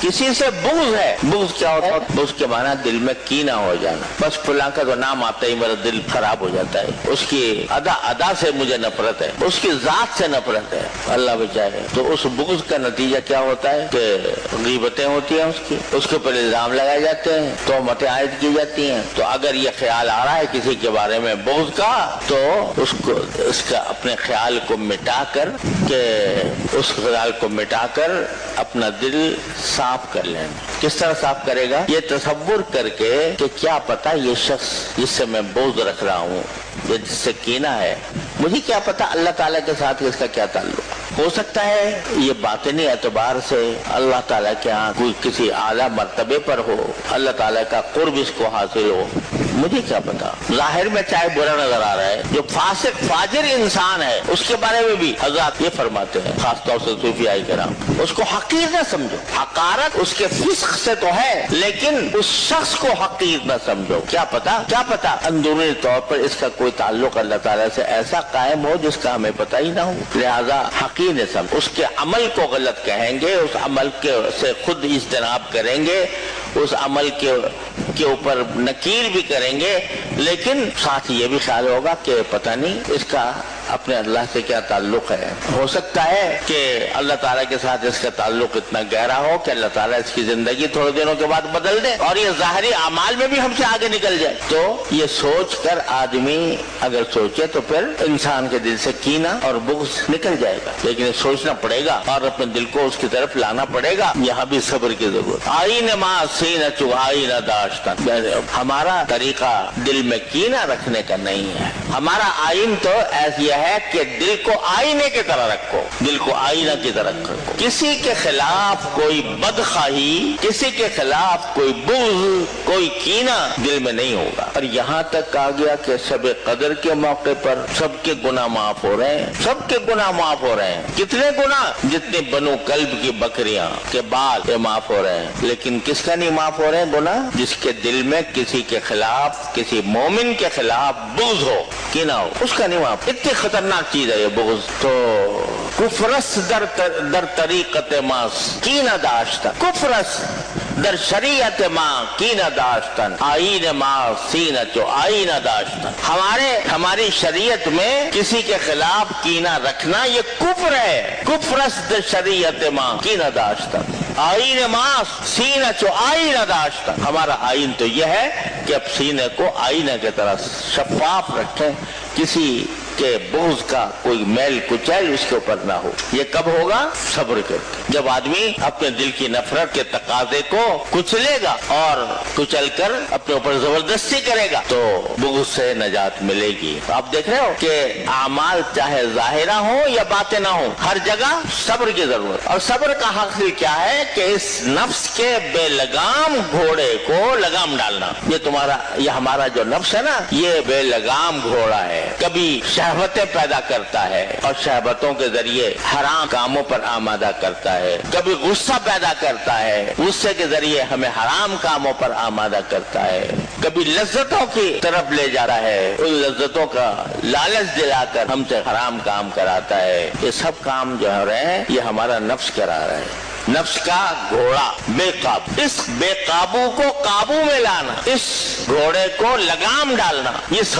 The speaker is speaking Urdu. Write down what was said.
کسی سے بغض ہے. بغض کیا ہوتا ہے؟ بغض کے معنی دل میں کینہ ہو جانا. بس فلاں کا تو نام آتا ہی میرا دل خراب ہو جاتا ہے. اس کی ادا سے مجھے نفرت ہے, اس کی ذات سے نفرت ہے. اللہ بچائے. تو اس بغض کا نتیجہ کیا ہوتا ہے کہ غیبتیں ہوتی ہیں, اس کے اوپر الزام لگائے جاتے ہیں, تہمتیں عائد کی جاتی ہیں. تو اگر یہ خیال آ رہا ہے کسی کے بارے میں بغض کا, تو اس کا اپنے خیال کو مٹا کر اپنا دل صاف کر لینا. کس طرح صاف کرے گا؟ یہ تصور کر کے کہ کیا پتا یہ شخص جس سے میں بغض رکھ رہا ہوں, یہ جس سے کینہ ہے, مجھے کیا پتا اللہ تعالیٰ کے ساتھ اس کا کیا تعلق. ہو سکتا ہے یہ باطنی اعتبار سے اللہ تعالیٰ کے ہاں کوئی کسی اعلیٰ مرتبے پر ہو, اللہ تعالیٰ کا قرب اس کو حاصل ہو, مجھے کیا پتا. ظاہر میں چاہے برا نظر آ رہا ہے, جو فاسق فاجر انسان ہے اس کے بارے میں بھی حضرات یہ فرماتے ہیں, خاص طور سے صوفیاء کرام, اس کو حقیر نہ سمجھو. حقارت اس کے فسق سے تو ہے, لیکن اس شخص کو حقیر نہ سمجھو. کیا پتا اندرونی طور پر اس کا کوئی تعلق اللہ تعالیٰ سے ایسا قائم ہو جس کا ہمیں پتہ ہی نہ ہو. لہذا حقیر نہ سمجھو. اس کے عمل کو غلط کہیں گے, اس عمل سے خود اجتناب کریں گے, اس عمل کے اوپر نکیر بھی کریں گے, لیکن ساتھ یہ بھی خیال ہوگا کہ پتہ نہیں اس کا اپنے اللہ سے کیا تعلق ہے. ہو سکتا ہے کہ اللہ تعالیٰ کے ساتھ اس کا تعلق اتنا گہرا ہو کہ اللہ تعالیٰ اس کی زندگی تھوڑے دنوں کے بعد بدل دے اور یہ ظاہری اعمال میں بھی ہم سے آگے نکل جائے. تو یہ سوچ کر آدمی اگر سوچے تو پھر انسان کے دل سے کینہ اور بغض نکل جائے گا, لیکن سوچنا پڑے گا اور اپنے دل کو اس کی طرف لانا پڑے گا. یہاں بھی صبر کی ضرورت. آئین ما سینہ چو آئینہ داشتن. ہمارا طریقہ دل میں کینہ رکھنے کا نہیں ہے. ہمارا آئین تو ایسی ہے کہ دل کو آئینے کی طرح رکھو, دل کو آئینہ کی طرح رکھو. کسی کے خلاف کوئی بدخواہی, کسی کے خلاف کوئی بغض, کوئی کینہ دل میں نہیں ہوگا. اور یہاں تک آ گیا کہ شب قدر کے موقع پر سب کے گناہ معاف ہو رہے ہیں, سب کے گناہ معاف ہو رہے ہیں. کتنے گناہ؟ جتنے بنو کلب کی بکریاں کے بال معاف ہو رہے ہیں. لیکن کس کا نہیں معاف ہو رہے ہیں گناہ؟ جس کے دل میں کسی کے خلاف, کسی مومن کے خلاف بغض ہو, کینہ ہو, اس کا نہیں معاف. اتنی خطرناک چیز ہے یہ بغض. تو کفرس در طریقت ما کینہ داشتن, کفرس در شریعت ما کینہ داشتن, آئین ما سینہ چو آئینہ داشتن. ہماری شریعت میں کسی کے خلاف کینہ رکھنا یہ کفر ہے. کفرس در شریعت ما کینہ داشتن, آئین ما سینہ چو آئینہ داشتن. ہمارا آئین تو یہ ہے کہ اب سینے کو آئینہ کی طرح شفاف رکھیں, کسی کہ بغض کا کوئی میل کچیل اس کے اوپر نہ ہو. یہ کب ہوگا؟ صبر کر کے. جب آدمی اپنے دل کی نفرت کے تقاضے کو کچلے گا اور کچل کر اپنے اوپر زبردستی کرے گا تو بغض سے نجات ملے گی. آپ دیکھ رہے ہو کہ اعمال چاہے ظاہرہ ہو یا باطنہ ہو, ہر جگہ صبر کی ضرورت. اور صبر کا حاصل کیا ہے کہ اس نفس کے بے لگام گھوڑے کو لگام ڈالنا. یہ ہمارا جو نفس ہے نا, یہ بے لگام گھوڑا ہے. کبھی شہوتیں پیدا کرتا ہے اور شہوتوں کے ذریعے حرام کاموں پر آمادہ کرتا ہے. کبھی غصہ پیدا کرتا ہے, غصے کے ذریعے ہمیں حرام کاموں پر آمادہ کرتا ہے. کبھی لذتوں کی طرف لے جا رہا ہے, ان لذتوں کا لالچ دلا کر ہم سے حرام کام کراتا ہے. یہ سب کام جو ہو رہے ہیں یہ ہمارا نفس کرا رہا ہے. نفس کا گھوڑا بے قابو, اس بے قابو کو قابو میں لانا, اس گھوڑے کو لگام ڈالنا, یہ سب